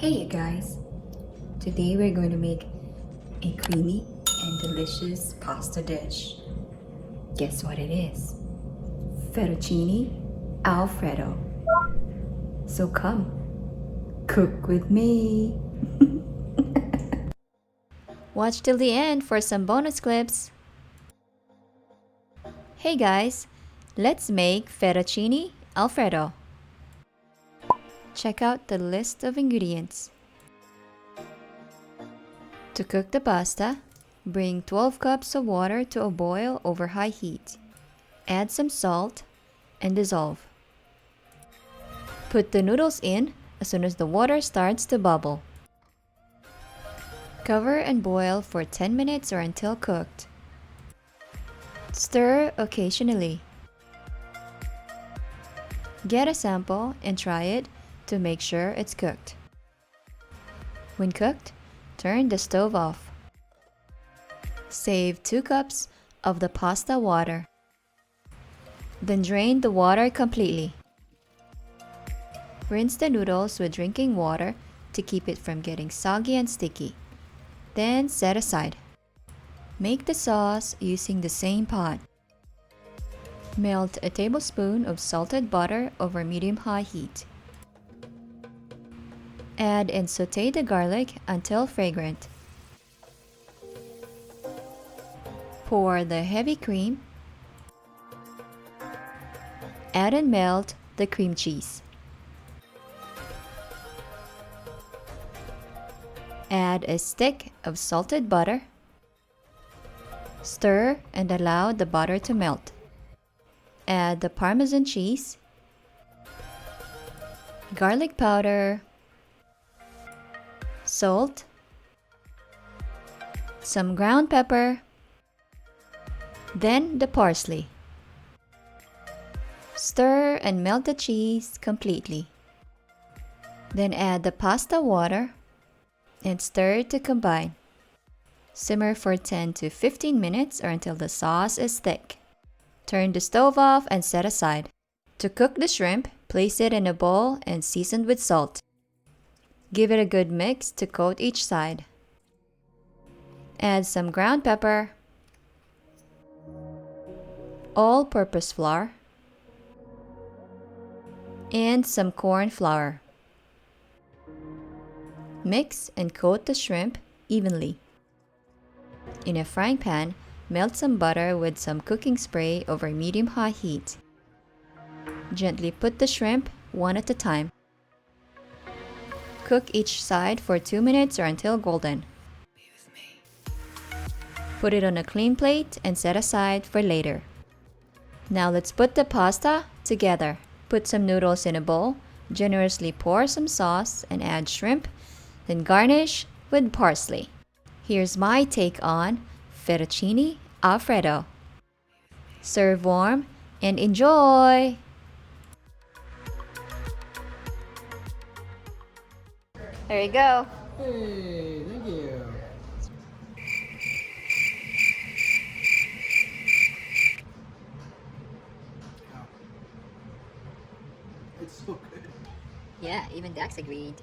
Hey you guys! Today we're going to make a creamy and delicious pasta dish. Guess what it is? Fettuccine Alfredo. So come, cook with me! Watch till the end for some bonus clips. Hey guys, let's make fettuccine alfredo. Check out the list of ingredients. To cook the pasta, bring 12 cups of water to a boil over high heat. Add some salt and dissolve. Put the noodles in as soon as the water starts to bubble. Cover and boil for 10 minutes or until cooked. Stir occasionally. Get a sample and try it to make sure it's cooked. When cooked, turn the stove off. Save 2 cups of the pasta water. Then drain the water completely. Rinse the noodles with drinking water to keep it from getting soggy and sticky. Then set aside. Make the sauce using the same pot. Melt a tablespoon of salted butter over medium-high heat. Add and sauté the garlic until fragrant. Pour the heavy cream. Add and melt the cream cheese. Add a stick of salted butter. Stir and allow the butter to melt. Add the Parmesan cheese, garlic powder, salt, some ground pepper, then the parsley. Stir and melt the cheese completely. Then add the pasta water and stir to combine. Simmer for 10 to 15 minutes or until the sauce is thick. Turn the stove off and set aside. To cook the shrimp, place it in a bowl and season with salt. Give it a good mix to coat each side. Add some ground pepper, all-purpose flour, and some corn flour. Mix and coat the shrimp evenly. In a frying pan, melt some butter with some cooking spray over medium-high heat. Gently put the shrimp one at a time. Cook each side for 2 minutes or until golden. Put it on a clean plate and set aside for later. Now let's put the pasta together. Put some noodles in a bowl, generously pour some sauce and add shrimp, then garnish with parsley. Here's my take on fettuccine alfredo. Serve warm and enjoy! There you go. Hey, thank you. Wow. It's so good. Yeah, even Dax agreed.